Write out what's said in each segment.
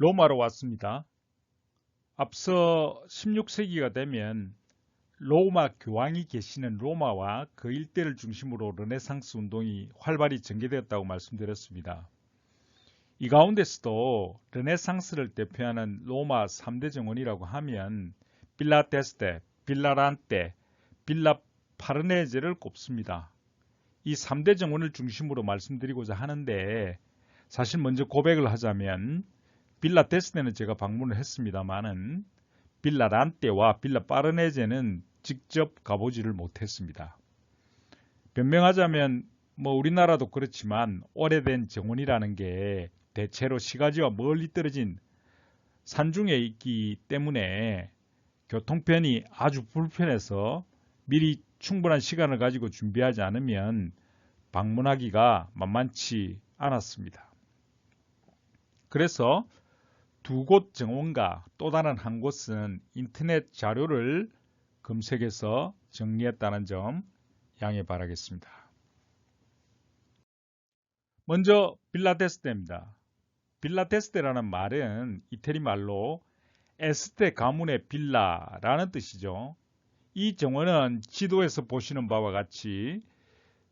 로마로 왔습니다. 앞서 16세기가 되면 로마 교황이 계시는 로마와 그 일대를 중심으로 르네상스 운동이 활발히 전개되었다고 말씀드렸습니다. 이 가운데서도 르네상스를 대표하는 로마 3대 정원이라고 하면 빌라 데스테, 빌라 란테, 빌라 파르네제를 꼽습니다. 이 3대 정원을 중심으로 말씀드리고자 하는데 사실 먼저 고백을 하자면 빌라 데스테는 제가 방문을 했습니다만은 빌라 란테와 빌라 파르네제는 직접 가보지를 못했습니다. 변명하자면 우리나라도 그렇지만 오래된 정원이라는 게 대체로 시가지와 멀리 떨어진 산중에 있기 때문에 교통편이 아주 불편해서 미리 충분한 시간을 가지고 준비하지 않으면 방문하기가 만만치 않았습니다. 그래서 두 곳 정원과 또 다른 한 곳은 인터넷 자료를 검색해서 정리했다는 점 양해 바라겠습니다. 먼저 빌라데스테입니다. 빌라데스테라는 말은 이태리 말로 에스테 가문의 빌라라는 뜻이죠. 이 정원은 지도에서 보시는 바와 같이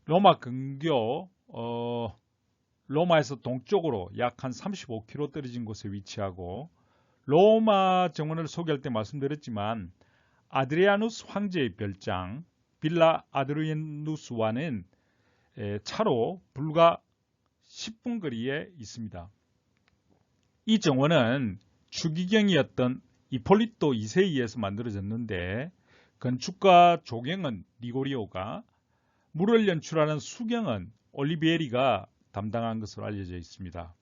로마 근교 로마에서 동쪽으로 약 한 35km 떨어진 곳에 위치하고 로마 정원을 소개할 때 말씀드렸지만 아드리아누스 황제의 별장 빌라 아드리아누스와는 차로 불과 10분 거리에 있습니다. 이 정원은 추기경이었던 이폴리토 2세에 의해서 만들어졌는데 건축과 조경은 리고리오가, 물을 연출하는 수경은 올리비에리가 담당한 것으로 알려져 있습니다.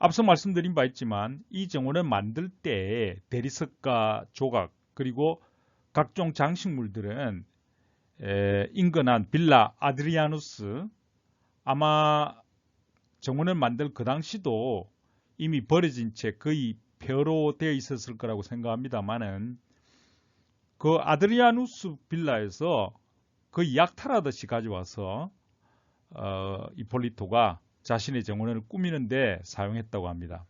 앞서 말씀드린 바 있지만 이 정원을 만들 때 대리석과 조각 그리고 각종 장식물들은 인근한 빌라 아드리아누스, 아마 정원을 만들 그 당시도 이미 버려진 채 거의 폐허로 되어 있었을 거라고 생각합니다만은 그 아드리아누스 빌라에서 거의 약탈하듯이 가져와서 이폴리토가 자신의 정원을 꾸미는데 사용했다고 합니다.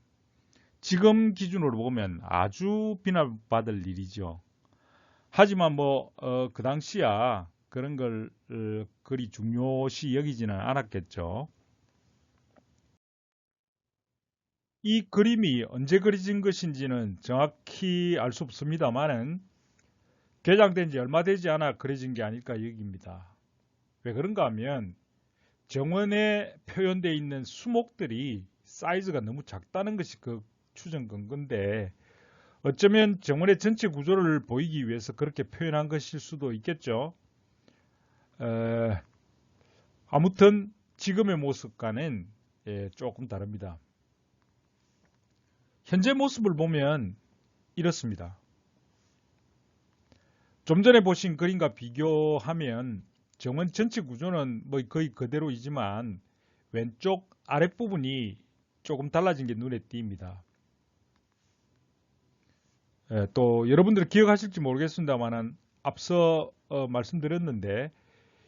지금 기준으로 보면 아주 비난받을 일이죠. 하지만 그 당시야 그런 걸 그리 중요시 여기지는 않았겠죠. 이 그림이 언제 그려진 것인지는 정확히 알 수 없습니다만은 개장된 지 얼마 되지 않아 그려진 게 아닐까 여깁니다. 왜 그런가 하면 정원에 표현되어 있는 수목들이 사이즈가 너무 작다는 것이 그 추정 근거인데 어쩌면 정원의 전체 구조를 보이기 위해서 그렇게 표현한 것일 수도 있겠죠. 아무튼 지금의 모습과는 조금 다릅니다. 현재 모습을 보면 이렇습니다. 좀 전에 보신 그림과 비교하면 정원 전체 구조는 거의 그대로이지만 왼쪽 아랫부분이 조금 달라진 게 눈에 띕니다. 또 여러분들 기억하실지 모르겠습니다만 앞서 말씀드렸는데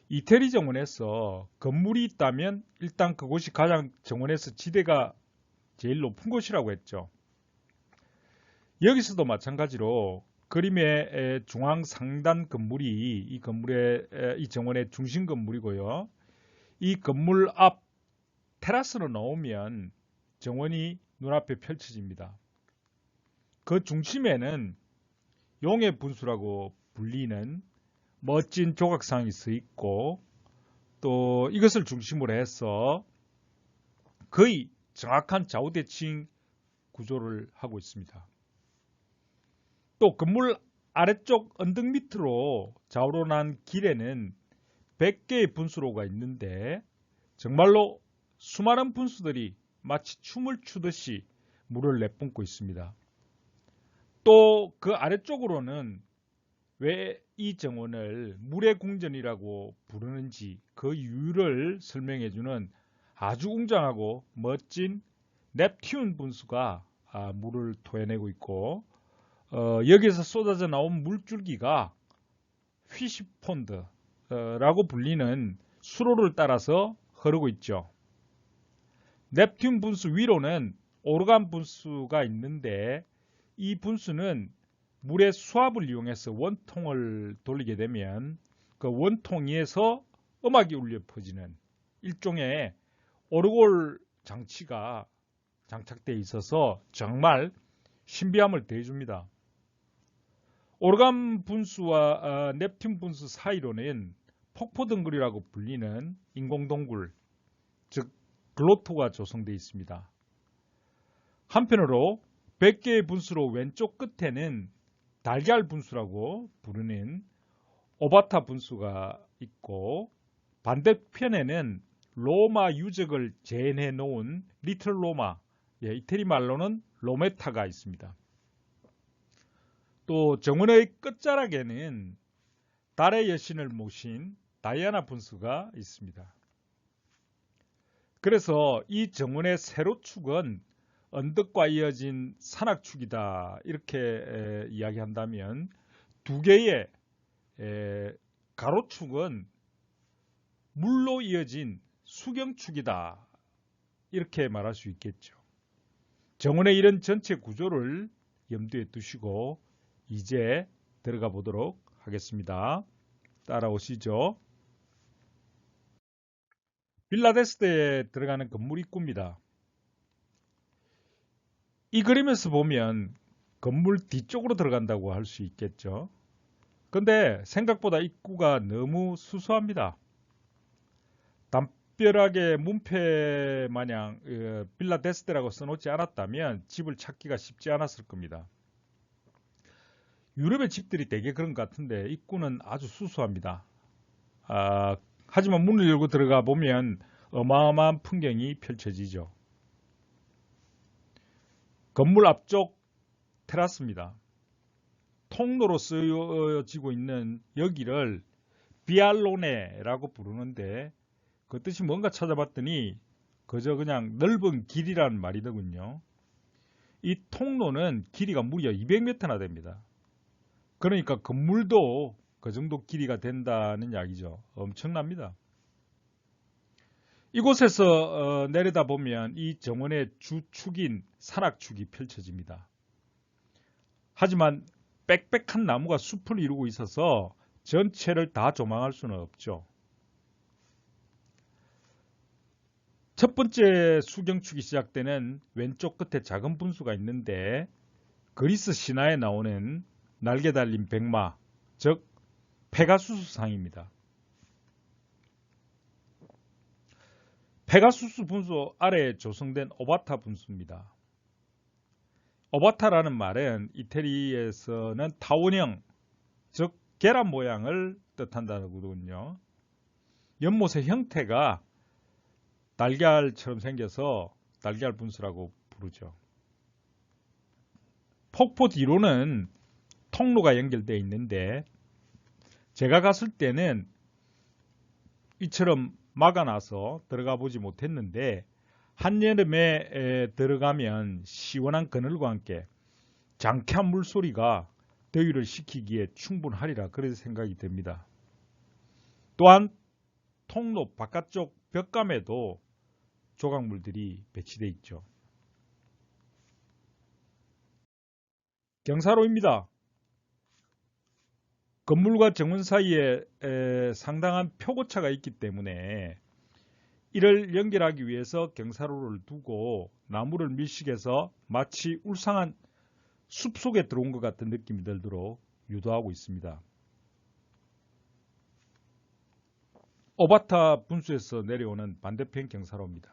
이태리 정원에서 건물이 있다면 일단 그곳이 가장 정원에서 지대가 제일 높은 곳이라고 했죠. 여기서도 마찬가지로 그림의 중앙 상단 건물이 이 정원의 중심 건물이고요. 이 건물 앞 테라스로 나오면 정원이 눈앞에 펼쳐집니다. 그 중심에는 용의 분수라고 불리는 멋진 조각상이 서 있고 또 이것을 중심으로 해서 거의 정확한 좌우대칭 구조를 하고 있습니다. 또 건물 아래쪽 언덕 밑으로 좌우로 난 길에는 100개의 분수로가 있는데 정말로 수많은 분수들이 마치 춤을 추듯이 물을 내뿜고 있습니다. 또 그 아래쪽으로는 왜 이 정원을 물의 궁전이라고 부르는지 그 이유를 설명해주는 아주 웅장하고 멋진 넵튠 분수가 물을 토해내고 있고 여기에서 쏟아져 나온 물줄기가 휘시폰드라고 불리는 수로를 따라서 흐르고 있죠. 넵튠 분수 위로는 오르간 분수가 있는데 이 분수는 물의 수압을 이용해서 원통을 돌리게 되면 그 원통 위에서 음악이 울려 퍼지는 일종의 오르골 장치가 장착되어 있어서 정말 신비함을 더해줍니다. 오르간 분수와 넵튠 분수 사이로는 폭포덩굴이라고 불리는 인공동굴, 즉 글로토가 조성되어 있습니다. 한편으로 100개의 분수로 왼쪽 끝에는 달걀 분수라고 부르는 오바타 분수가 있고 반대편에는 로마 유적을 재현해 놓은 리틀 로마, 이태리 말로는 로메타가 있습니다. 또 정원의 끝자락에는 달의 여신을 모신 다이아나 분수가 있습니다. 그래서 이 정원의 세로축은 언덕과 이어진 산악축이다 이렇게 이야기한다면 두 개의 가로축은 물로 이어진 수경축이다 이렇게 말할 수 있겠죠. 정원의 이런 전체 구조를 염두에 두시고 이제 들어가 보도록 하겠습니다. 따라오시죠. 빌라데스데에 들어가는 건물 입구입니다. 이 그림에서 보면 건물 뒤쪽으로 들어간다고 할 수 있겠죠. 근데 생각보다 입구가 너무 수수합니다. 담벼락에 문패 마냥 빌라데스데라고 써놓지 않았다면 집을 찾기가 쉽지 않았을 겁니다. 유럽의 집들이 되게 그런 것 같은데 입구는 아주 수수합니다. 하지만 문을 열고 들어가 보면 어마어마한 풍경이 펼쳐지죠. 건물 앞쪽 테라스입니다. 통로로 쓰여지고 있는 여기를 비알로네라고 부르는데 그 뜻이 뭔가 찾아봤더니 그저 그냥 넓은 길이라는 말이더군요. 이 통로는 길이가 무려 200m나 됩니다. 그러니까 건물도 그 정도 길이가 된다는 이야기죠. 엄청납니다. 이곳에서 내려다보면 이 정원의 주축인 산악축이 펼쳐집니다. 하지만 빽빽한 나무가 숲을 이루고 있어서 전체를 다 조망할 수는 없죠. 첫 번째 수경축이 시작되는 왼쪽 끝에 작은 분수가 있는데 그리스 신화에 나오는 날개 달린 백마, 즉 페가수스상입니다. 페가수스 분수 아래에 조성된 오바타 분수입니다. 오바타라는 말은 이태리에서는 타원형, 즉 계란 모양을 뜻한다는군요. 연못의 형태가 달걀처럼 생겨서 달걀 분수라고 부르죠. 폭포 뒤로는 통로가 연결되어 있는데 제가 갔을 때는 이처럼 막아놔서 들어가 보지 못했는데 한여름에 들어가면 시원한 그늘과 함께 장쾌한 물소리가 더위를 식히기에 충분하리라 그래서 생각이 듭니다. 또한 통로 바깥쪽 벽감에도 조각물들이 배치되어 있죠. 경사로입니다. 건물과 정원 사이에 상당한 표고차가 있기 때문에 이를 연결하기 위해서 경사로를 두고 나무를 밀식해서 마치 울상한 숲속에 들어온 것 같은 느낌이 들도록 유도하고 있습니다. 오바타 분수에서 내려오는 반대편 경사로입니다.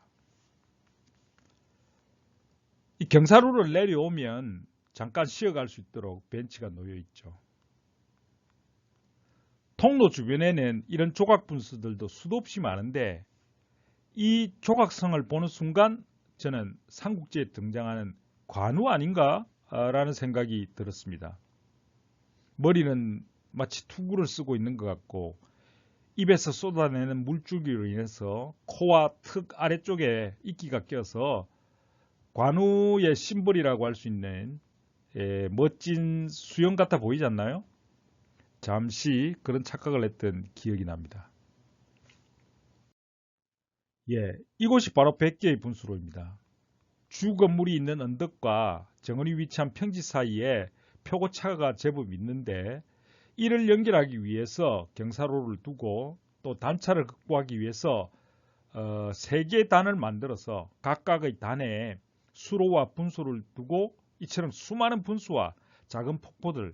이 경사로를 내려오면 잠깐 쉬어갈 수 있도록 벤치가 놓여 있죠. 통로 주변에는 이런 조각 분수들도 수도 없이 많은데 이 조각성을 보는 순간 저는 삼국지에 등장하는 관우 아닌가? 라는 생각이 들었습니다. 머리는 마치 투구를 쓰고 있는 것 같고 입에서 쏟아내는 물줄기로 인해서 코와 턱 아래쪽에 이끼가 껴서 관우의 심벌이라고 할 수 있는 멋진 수영 같아 보이지 않나요? 잠시 그런 착각을 했던 기억이 납니다. 이곳이 바로 100개의 분수로입니다. 주 건물이 있는 언덕과 정원이 위치한 평지 사이에 표고차가 제법 있는데 이를 연결하기 위해서 경사로를 두고 또 단차를 극복하기 위해서 3개의 단을 만들어서 각각의 단에 수로와 분수를 두고 이처럼 수많은 분수와 작은 폭포들,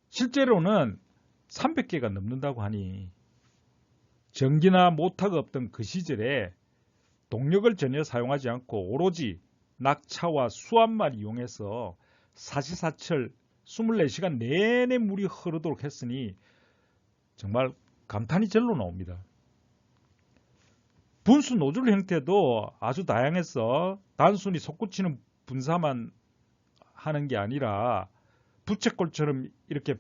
실제로는 300개가 넘는다고 하니 전기나 모터가 없던 그 시절에 동력을 전혀 사용하지 않고 오로지 낙차와 수압만 이용해서 사시사철 24시간 내내 물이 흐르도록 했으니 정말 감탄이 절로 나옵니다. 분수 노즐 형태도 아주 다양해서 단순히 솟구치는 분사만 하는 게 아니라 부채꼴처럼 이렇게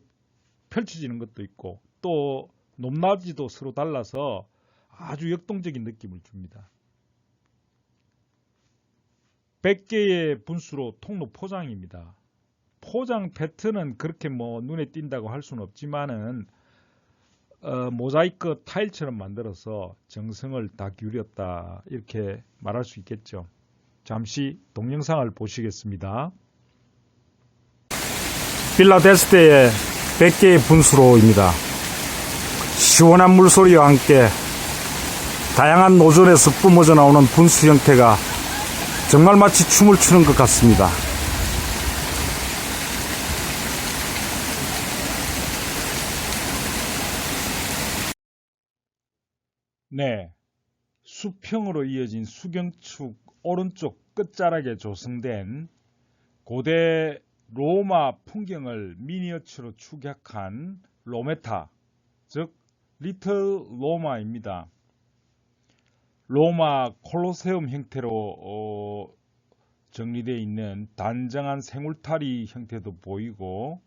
펼쳐지는 것도 있고 또 높낮이도 서로 달라서 아주 역동적인 느낌을 줍니다. 100개의 분수로 통로 포장입니다. 포장 패턴은 그렇게 눈에 띈다고 할 수는 없지만은 모자이크 타일처럼 만들어서 정성을 다 기울였다 이렇게 말할 수 있겠죠. 잠시 동영상을 보시겠습니다. 빌라데스대의 100개의 분수로입니다. 시원한 물소리와 함께 다양한 노즐에서 뿜어져 나오는 분수 형태가 정말 마치 춤을 추는 것 같습니다. 네, 수평으로 이어진 수경축 오른쪽 끝자락에 조성된 고대 로마 풍경을 미니어처로 축약한 로메타, 즉 리틀 로마입니다. 로마 콜로세움 형태로 정리되어 있는 단정한 생울타리 형태도 보이고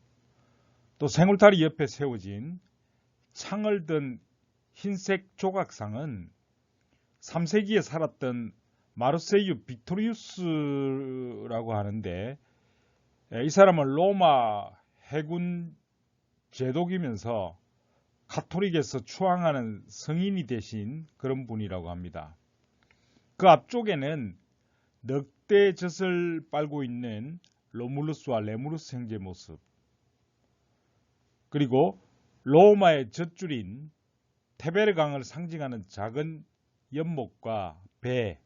또 생울타리 옆에 세워진 창을 든 흰색 조각상은 3세기에 살았던 마르세유 빅토리우스라고 하는데 이 사람은 로마 해군 제독이면서 가톨릭에서 추앙하는 성인이 되신 그런 분이라고 합니다. 그 앞쪽에는 넉대 젖을 빨고 있는 로물루스와 레무루스 형제 모습, 그리고 로마의 젖줄인 테베르강을 상징하는 작은 연못과 배,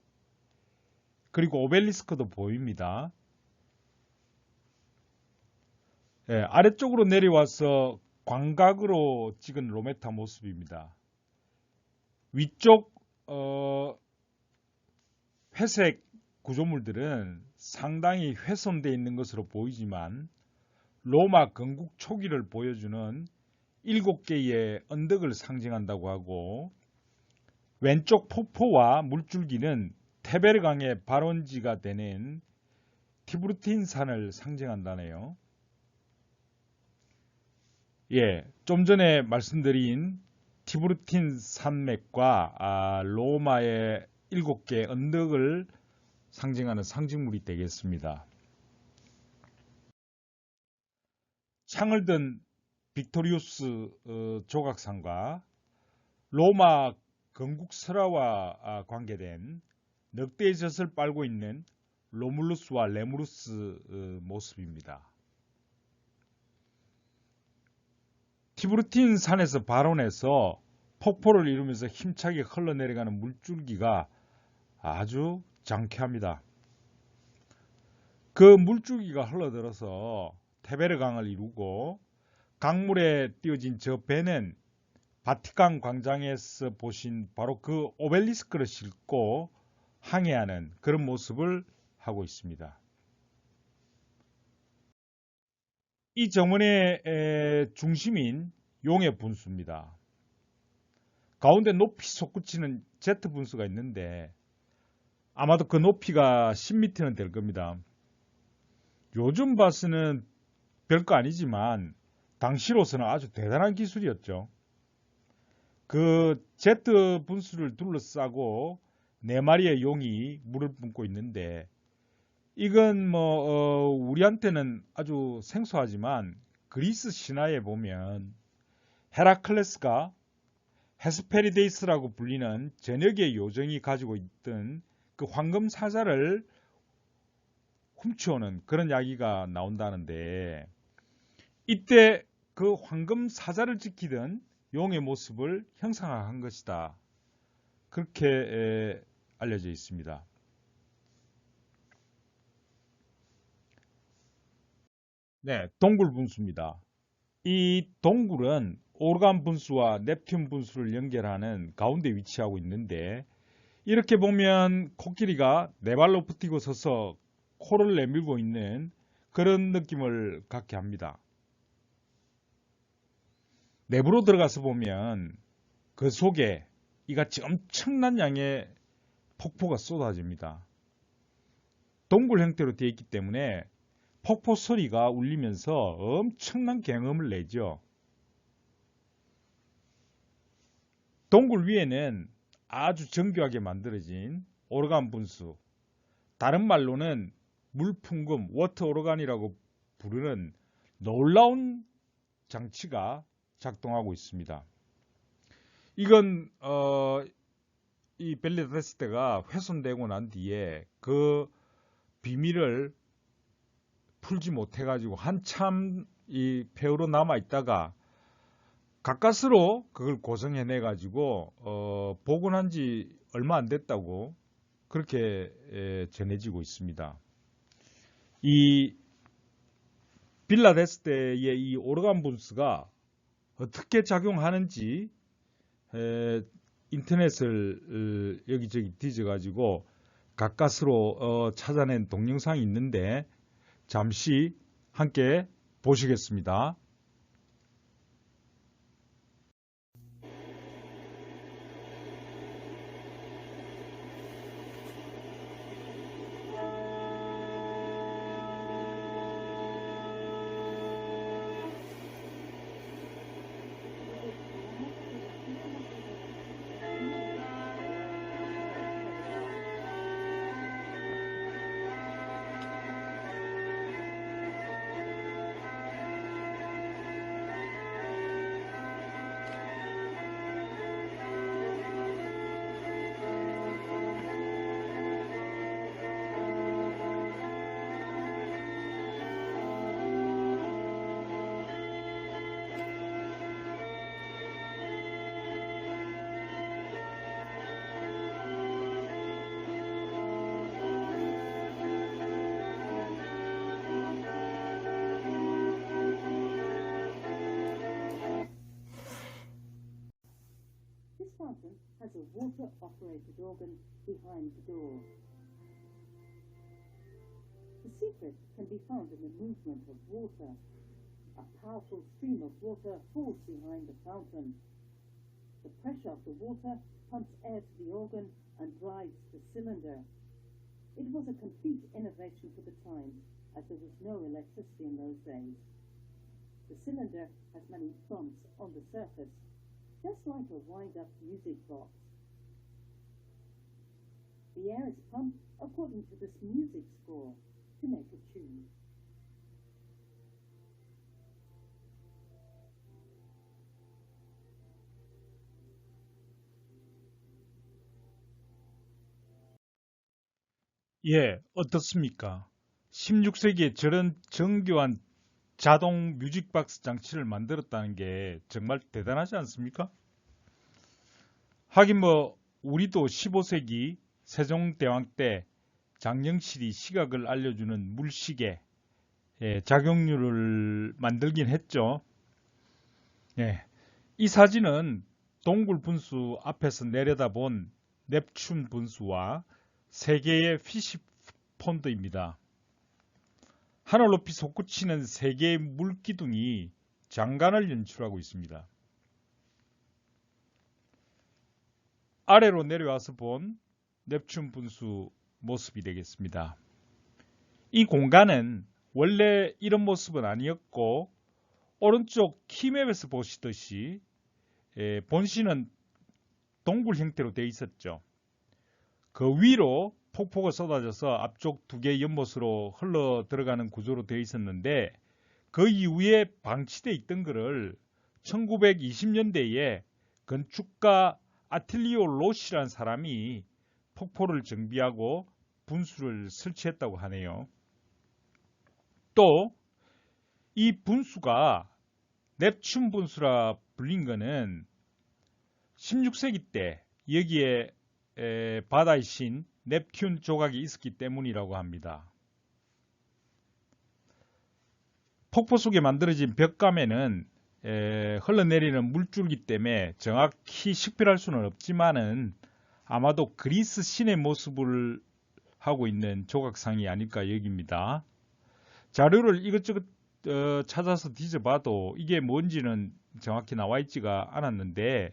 그리고 오벨리스크도 보입니다. 아래쪽으로 내려와서 광각으로 찍은 로메타 모습입니다. 위쪽 회색 구조물들은 상당히 훼손되어 있는 것으로 보이지만 로마 건국 초기를 보여주는 7개의 언덕을 상징한다고 하고 왼쪽 폭포와 물줄기는 테베르강의 발원지가 되는 티브르틴 산을 상징한다네요. 좀 전에 말씀드린 티브르틴 산맥과 로마의 7개 언덕을 상징하는 상징물이 되겠습니다. 창을 든 빅토리우스 조각상과 로마 건국 설화와 관계된 넉대의 젖을 빨고 있는 로물루스와 레무루스 모습입니다. 티브르틴 산에서 발원해서 폭포를 이루면서 힘차게 흘러내려가는 물줄기가 아주 장쾌합니다. 그 물줄기가 흘러들어서 테베르강을 이루고 강물에 띄어진 저 배는 바티칸 광장에서 보신 바로 그 오벨리스크를 싣고 항해하는 그런 모습을 하고 있습니다. 이 정원의 중심인 용의 분수입니다. 가운데 높이 솟구치는 제트 분수가 있는데 아마도 그 높이가 10m는 될 겁니다. 요즘 봐서는 별거 아니지만 당시로서는 아주 대단한 기술이었죠. 그 제트 분수를 둘러싸고 4마리의 용이 물을 뿜고 있는데 이건 우리한테는 아주 생소하지만 그리스 신화에 보면 헤라클레스가 헤스페리데이스라고 불리는 전역의 요정이 가지고 있던 그 황금 사자를 훔쳐오는 그런 이야기가 나온다는데, 이때 그 황금 사자를 지키던 용의 모습을 형상화한 것이다. 그렇게 알려져 있습니다. 네, 동굴 분수입니다. 이 동굴은 오르간 분수와 넵튠 분수를 연결하는 가운데 위치하고 있는데, 이렇게 보면 코끼리가 네 발로 붙이고 서서 코를 내밀고 있는 그런 느낌을 갖게 합니다. 내부로 들어가서 보면 그 속에 이같이 엄청난 양의 폭포가 쏟아집니다. 동굴 형태로 되어 있기 때문에 폭포 소리가 울리면서 엄청난 굉음을 내죠. 동굴 위에는 아주 정교하게 만들어진 오르간 분수, 다른 말로는 물풍금, 워터 오르간이라고 부르는 놀라운 장치가 작동하고 있습니다. 이건 이 벨리데스테가 훼손되고 난 뒤에 그 비밀을 풀지 못해가지고 한참 이 폐허로 남아 있다가 가까스로 그걸 고정해내가지고 복원한 지 얼마 안 됐다고 그렇게 전해지고 있습니다. 이 빌라데스테의 이 오르간 분수가 어떻게 작용하는지 인터넷을 여기저기 뒤져가지고 가까스로 찾아낸 동영상이 있는데 잠시 함께 보시겠습니다. This fountain has a water-operated organ behind the door. The secret can be found in the movement of water. A powerful stream of water falls behind the fountain. The pressure of the water pumps air to the organ and drives the cylinder. It was a complete innovation for the time, as there was no electricity in those days. The cylinder has many bumps on the surface, just like a wind-up music box. The air is pumped according to this music score to make a tune. 예, 어떻습니까? 16세기에 저런 정교한 자동 뮤직박스 장치를 만들었다는 게 정말 대단하지 않습니까? 하긴 우리도 15세기 세종대왕 때 장영실이 시각을 알려주는 물시계 작용률을 만들긴 했죠. 예, 이 사진은 동굴 분수 앞에서 내려다본 넵튠 분수와 세 개의 피시 폰드입니다. 하늘 높이 솟구치는 세 개의 물기둥이 장관을 연출하고 있습니다. 아래로 내려와서 본 넵튠 분수 모습이 되겠습니다. 이 공간은 원래 이런 모습은 아니었고 오른쪽 키맵에서 보시듯이 본신은 동굴 형태로 되어 있었죠. 그 위로 폭포가 쏟아져서 앞쪽 두 개의 연못으로 흘러 들어가는 구조로 되어 있었는데 그 이후에 방치되어 있던 것을 1920년대에 건축가 아틸리오 로시라는 사람이 폭포를 정비하고 분수를 설치했다고 하네요. 또 이 분수가 넵튠 분수라 불린 것은 16세기 때 여기에 바다의 신 넵튠 조각이 있었기 때문이라고 합니다. 폭포 속에 만들어진 벽감에는 흘러내리는 물줄기 때문에 정확히 식별할 수는 없지만은 아마도 그리스 신의 모습을 하고 있는 조각상이 아닐까 여깁니다. 자료를 이것저것 찾아서 뒤져봐도 이게 뭔지는 정확히 나와 있지가 않았는데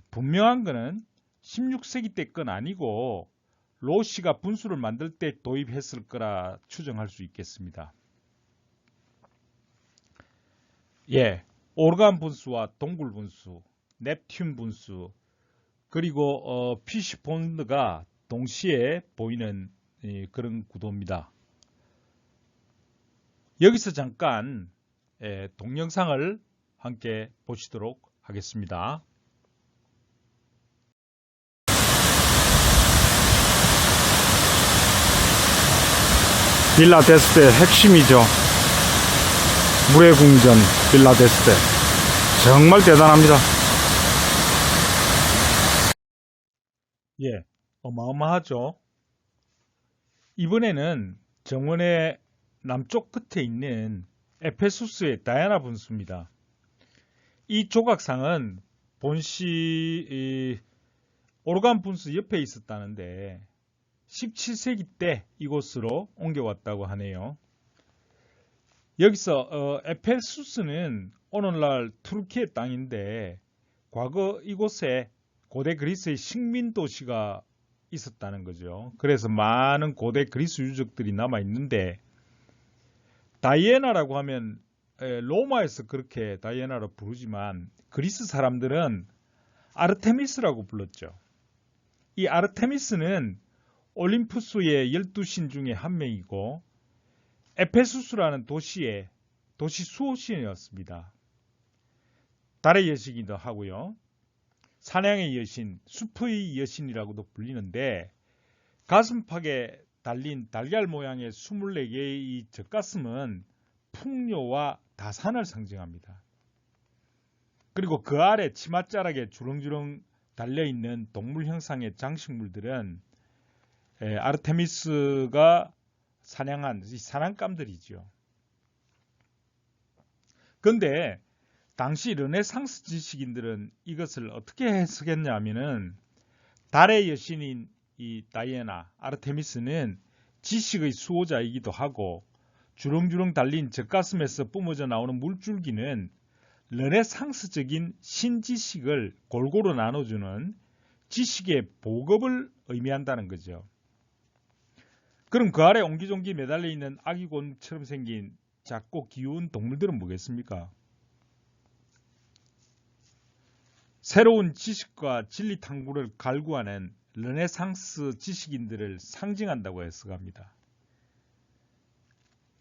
분명한 것은 16세기 때 건 아니고 로시가 분수를 만들 때 도입했을 거라 추정할 수 있겠습니다. 예, 오르간 분수와 동굴 분수, 넵튠 분수, 그리고 피쉬 폰드가 동시에 보이는 그런 구도입니다. 여기서 잠깐 동영상을 함께 보시도록 하겠습니다. 빌라 데스테의 핵심이죠. 물의 궁전 빌라 데스테. 정말 대단합니다. 예, 어마어마하죠. 이번에는 정원의 남쪽 끝에 있는 에페수스의 다이아나 분수입니다. 이 조각상은 본시 오르간 분수 옆에 있었다는데 17세기 때 이곳으로 옮겨왔다고 하네요. 여기서 에페수스는 오늘날 투르키의 땅인데 과거 이곳에 고대 그리스의 식민 도시가 있었다는 거죠. 그래서 많은 고대 그리스 유적들이 남아 있는데 다이애나라고 하면 로마에서 그렇게 다이애나로 부르지만 그리스 사람들은 아르테미스라고 불렀죠. 이 아르테미스는 올림푸스의 12신 중에 한 명이고 에페수스라는 도시의 도시 수호신이었습니다. 달의 여신이기도 하고요. 사냥의 여신, 숲의 여신이라고도 불리는데 가슴팍에 달린 달걀 모양의 24개의 이 젖가슴은 풍요와 다산을 상징합니다. 그리고 그 아래 치맛자락에 주렁주렁 달려있는 동물 형상의 장식물들은 아르테미스가 사냥한 사냥감들이죠. 그런데 당시 르네상스 지식인들은 이것을 어떻게 해석했냐 하면은 달의 여신인 이 다이애나, 아르테미스는 지식의 수호자이기도 하고 주렁주렁 달린 젖가슴에서 뿜어져 나오는 물줄기는 르네상스적인 신지식을 골고루 나눠주는 지식의 보급을 의미한다는 거죠. 그럼 그 아래 옹기종기 매달려 있는 아기곰처럼 생긴 작고 귀여운 동물들은 뭐겠습니까? 새로운 지식과 진리 탐구를 갈구하는 르네상스 지식인들을 상징한다고 해석합니다.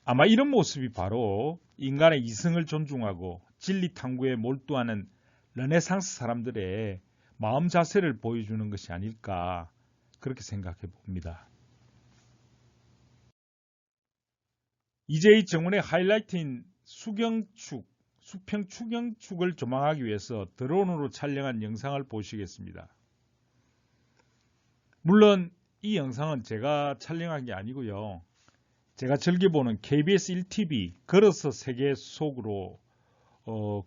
아마 이런 모습이 바로 인간의 이성을 존중하고 진리 탐구에 몰두하는 르네상스 사람들의 마음 자세를 보여주는 것이 아닐까 그렇게 생각해 봅니다. 이제 이 정원의 하이라이트인 수평 추경축을 조망하기 위해서 드론으로 촬영한 영상을 보시겠습니다. 물론 이 영상은 제가 촬영한 게 아니고요. 제가 즐겨보는 KBS 1TV 걸어서 세계 속으로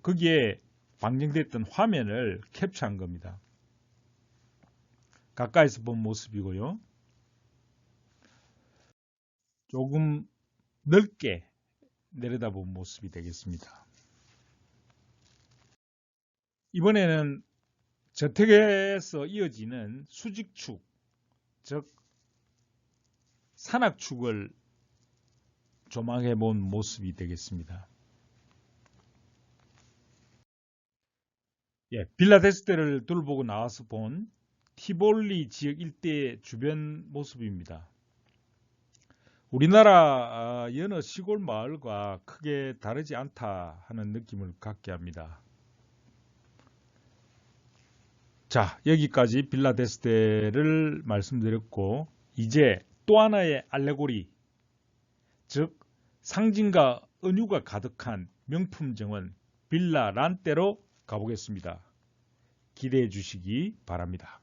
거기에 방영됐던 화면을 캡처한 겁니다. 가까이서 본 모습이고요. 조금 넓게 내려다본 모습이 되겠습니다. 이번에는 저택에서 이어지는 수직축, 즉 산악축을 조망해 본 모습이 되겠습니다. 예, 빌라 데스테를 둘러보고 나와서 본 티볼리 지역 일대 주변 모습입니다. 우리나라 여느 시골 마을과 크게 다르지 않다 하는 느낌을 갖게 합니다. 자, 여기까지 빌라 데스테를 말씀드렸고, 이제 또 하나의 알레고리, 즉 상징과 은유가 가득한 명품 정원 빌라 란테로 가보겠습니다. 기대해 주시기 바랍니다.